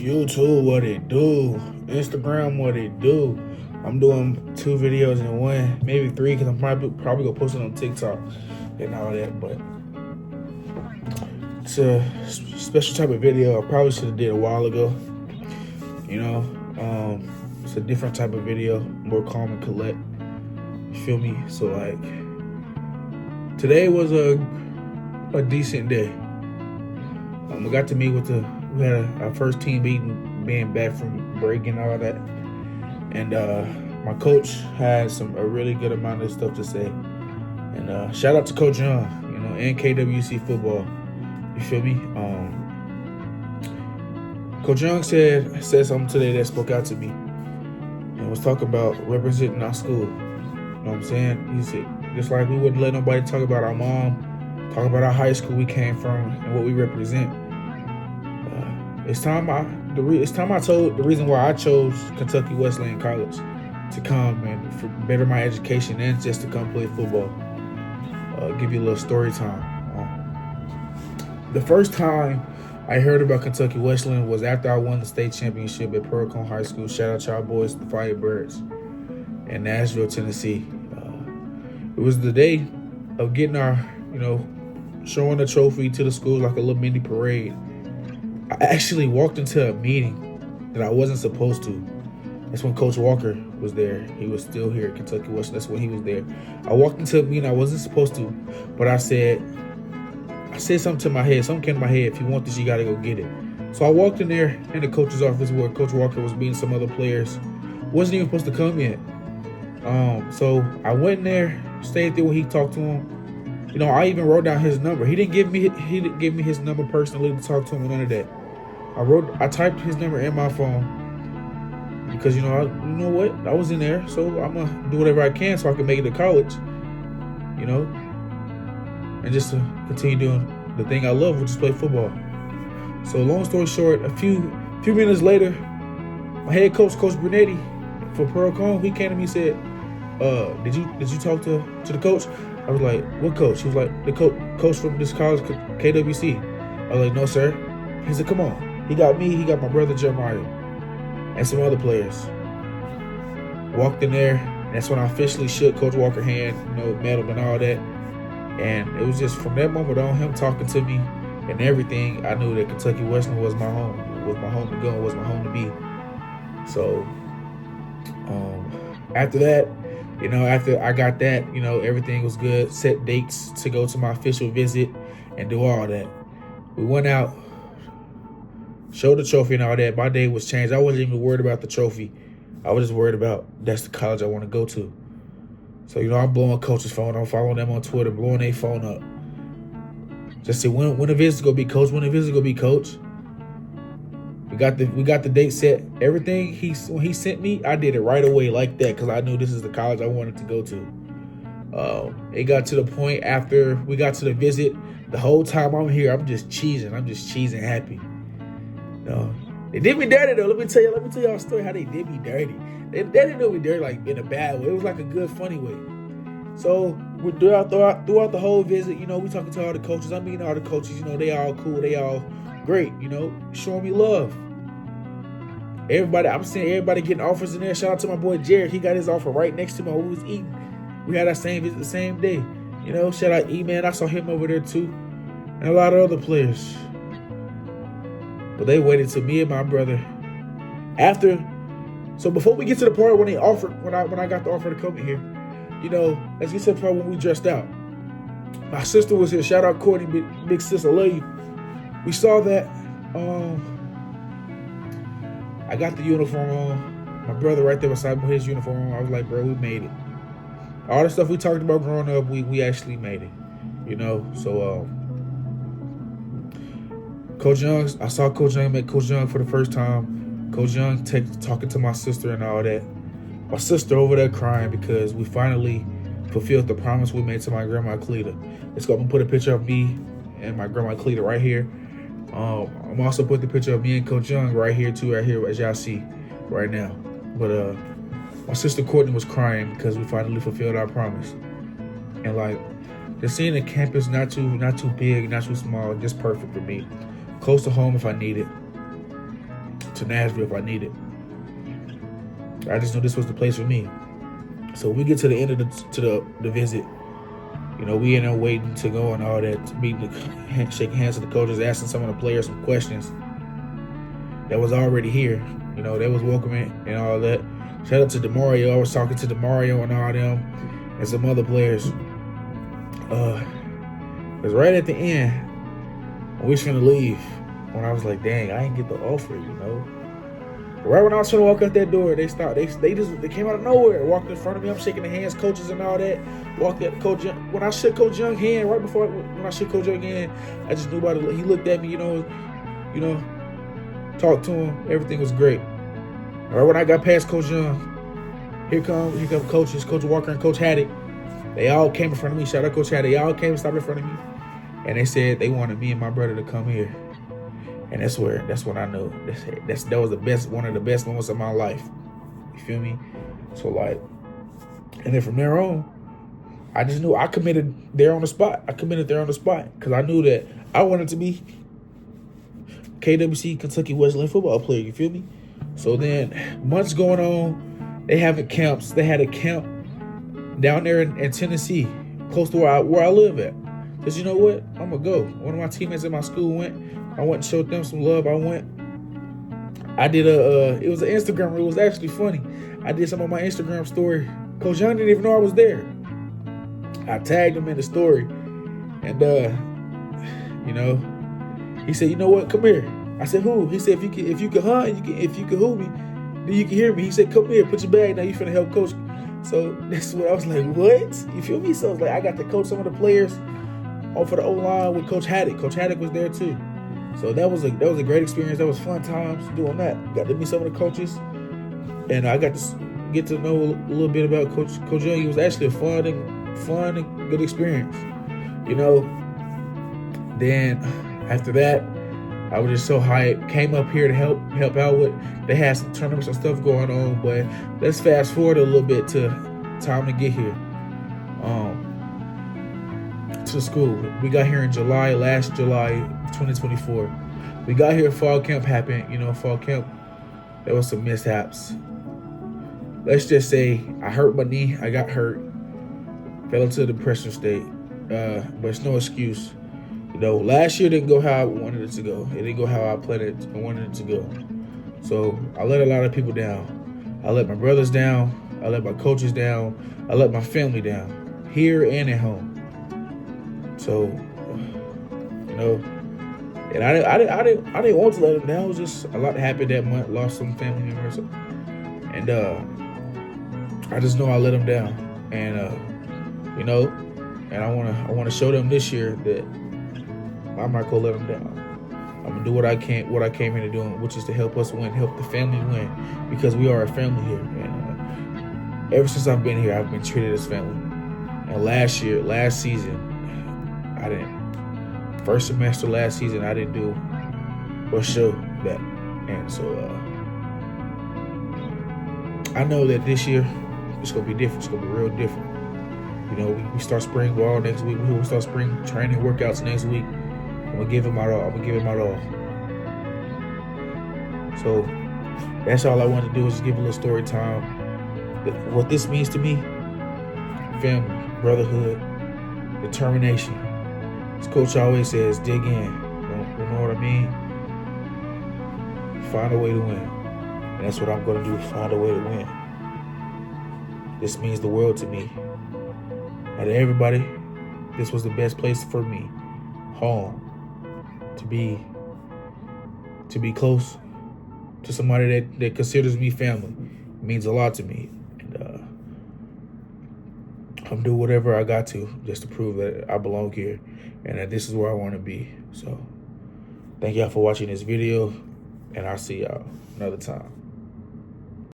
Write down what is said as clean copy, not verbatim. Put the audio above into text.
YouTube, what it do? Instagram, what it do? I'm doing 2 videos in one, maybe 3, because I'm probably gonna post it on TikTok and all that. But it's a special type of video I probably should have did a while ago. It's a different type of video, more calm and collect. You feel me? So like, today was a decent day. We got to meet we had our first team meeting, being back from break and all that. And my coach had a really good amount of stuff to say. And shout out to Coach Young, and KWC football. You feel me? Coach Young said something today that spoke out to me, and was talking about representing our school. You know what I'm saying? He said, just like we wouldn't let nobody talk about our mom, talk about our high school we came from and what we represent. It's time I told the reason why I chose Kentucky Wesleyan College to come and better my education and just to come play football. Give you a little story time. The first time I heard about Kentucky Wesleyan was after I won the state championship at Pearl High School. Shout out to our boys, the Firebirds, in Nashville, Tennessee. It was the day of getting our, showing the trophy to the schools like a little mini parade. I actually walked into a meeting that I wasn't supposed to. That's when Coach Walker was there. He was still here at Kentucky Wesleyan. That's when he was there. I walked into a meeting I wasn't supposed to, but I said something to my head. Something came to my head. If you want this, you got to go get it. So I walked in there in the coach's office where Coach Walker was meeting some other players. Wasn't even supposed to come yet. So I went in there, stayed there when he talked to him. I even wrote down his number. He didn't give me his number personally to talk to him or none of that. I typed his number in my phone because you know what? I was in there, so I'm gonna do whatever I can so I can make it to college. And just to continue doing the thing I love, which is play football. So long story short, a few minutes later, my head coach, Coach Brunetti for Pearl, he came to me and said, did you talk to the coach? I was like, what coach? He was like, the coach from this college, KWC. I was like, no, sir. He said, come on. He got me, he got my brother Jeremiah, and some other players. Walked in there, and that's when I officially shook Coach Walker's hand, met him and all that. And it was just from that moment on, him talking to me and everything, I knew that Kentucky Wesleyan was my home. Was my home to go, was my home to be. So, after that, after I got that, everything was good. Set dates to go to my official visit and do all that. We went out, showed the trophy and all that. My day was changed. I wasn't even worried about the trophy. I was just worried about that's the college I want to go to. So, I'm blowing coach's phone. I'm following them on Twitter, blowing their phone up. Just say, when the visit's going to be, coach? When the visit's going to be, coach? We got the date set. Everything when he sent me, I did it right away like that because I knew this is the college I wanted to go to. It got to the point after we got to the visit, the whole time I'm here, I'm just cheesing. I'm just cheesing happy. They did me dirty though. Let me tell y'all a story how they did me dirty. They didn't do me dirty like in a bad way. It was like a good, funny way. So throughout the whole visit, we talking to all the coaches. I'm meeting all the coaches. They all cool. They all great. Showing me love. I'm seeing everybody getting offers in there. Shout out to my boy Jared. He got his offer right next to me while we was eating. We had our same visit the same day. Shout out E-Man. I saw him over there too, and a lot of other players. But they waited till me and my brother So before we get to the part when they offered, when I got the offer to come in here, let's get to the part when we dressed out. My sister was here. Shout out Courtney, big sis, I love you. We saw that. I got the uniform on. My brother right there beside me with his uniform on. I was like, bro, we made it. All the stuff we talked about growing up, we actually made it. So Coach Young, I saw Coach Young, met Coach Young for the first time. Coach Young talking to my sister and all that. My sister over there crying because we finally fulfilled the promise we made to my grandma Cleta. Let's go. I'm gonna put a picture of me and my grandma Cleta right here. I'm also putting the picture of me and Coach Young right here too, right here as y'all see right now. But my sister Courtney was crying because we finally fulfilled our promise. And like, just seeing the campus not too big, not too small, just perfect for me. Close to home if I need it. to Nashville if I need it. I just knew this was the place for me. So we get to the end of the visit. You know, we end up waiting to go and all that, meeting, shaking hands with the coaches, asking some of the players some questions that was already here. You know, they was welcoming and all that. Shout out to DeMario. I was talking to DeMario and all them and some other players. It was right at the end when we was gonna leave, when I was like, dang, I ain't get the offer, you know. Right when I was trying to walk out that door, they stopped. They came out of nowhere, walked in front of me. I'm shaking the hands, coaches and all that. Walked at Coach Young. When I shook Coach Young's hand, right before when I shook Coach Young's hand, I just knew about it. He looked at me, you know, talked to him. Everything was great. Right when I got past Coach Young, here come coaches, Coach Walker and Coach Haddock. They all came in front of me. Shout out Coach Haddock. They all came and stopped in front of me, and they said they wanted me and my brother to come here. And that's when I knew that was one of the best moments of my life. You feel me? So like, and then from there on, I just knew I committed there on the spot. Because I knew that I wanted to be KWC Kentucky Wesleyan football player. You feel me? So then months going on, they having camps. They had a camp down there in Tennessee, close to where I live at. Because you know what? I'm going to go. One of my teammates at my school went. I went and showed them some love. I did it was an Instagram. It was actually funny. I did some on my Instagram story. Coach Young didn't even know I was there. I tagged him in the story. And, you know, he said, you know what? Come here. I said, who? He said, if you can hunt, if you can hoop me, then you can hear me. He said, come here, put your bag down. You finna help coach. So that's what I was like, what? You feel me? So I was like, I got to coach some of the players for the O-line with Coach Haddock. Coach Haddock was there too. So that was a great experience. That was fun times doing that. Got to meet some of the coaches, and I got to get to know a little bit about Coach Young. He was actually a fun and good experience, you know. Then after that, I was just so hyped. Came up here to help out with. They had some tournaments and stuff going on, but let's fast forward a little bit to time to get here. To school. We got here in last July 2024. We got here, fall camp happened. You know, fall camp, there was some mishaps. Let's just say I hurt my knee. I got hurt. Fell into a depression state. But it's no excuse. You know, last year didn't go how I wanted it to go. It didn't go how I planned it. I wanted it to go. So I let a lot of people down. I let my brothers down. I let my coaches down. I let my family down, here and at home. So, you know, and I didn't want to let them down. It was just a lot happened that month. Lost some family members, and I just know I let them down. And you know, and I wanna show them this year that I'm not gonna let them down. I'm gonna do what I came here to do, which is to help us win, help the family win, because we are a family here. And ever since I've been here, I've been treated as family. And last season. First semester last season, I didn't do or show that. And so I know that this year, it's going to be different. It's going to be real different. You know, we start spring ball next week. We'll start spring training workouts next week. I'm going to give him my all. So that's all I want to do is just give a little story time. What this means to me, family, brotherhood, determination. As Coach always says, dig in. You know what I mean? Find a way to win. And that's what I'm going to do, find a way to win. This means the world to me. And to everybody, this was the best place for me. Home. To be close to somebody that considers me family. It means a lot to me. And I'm doing whatever I got to just to prove that I belong here and that this is where I want to be. So thank y'all for watching this video, and I'll see y'all another time.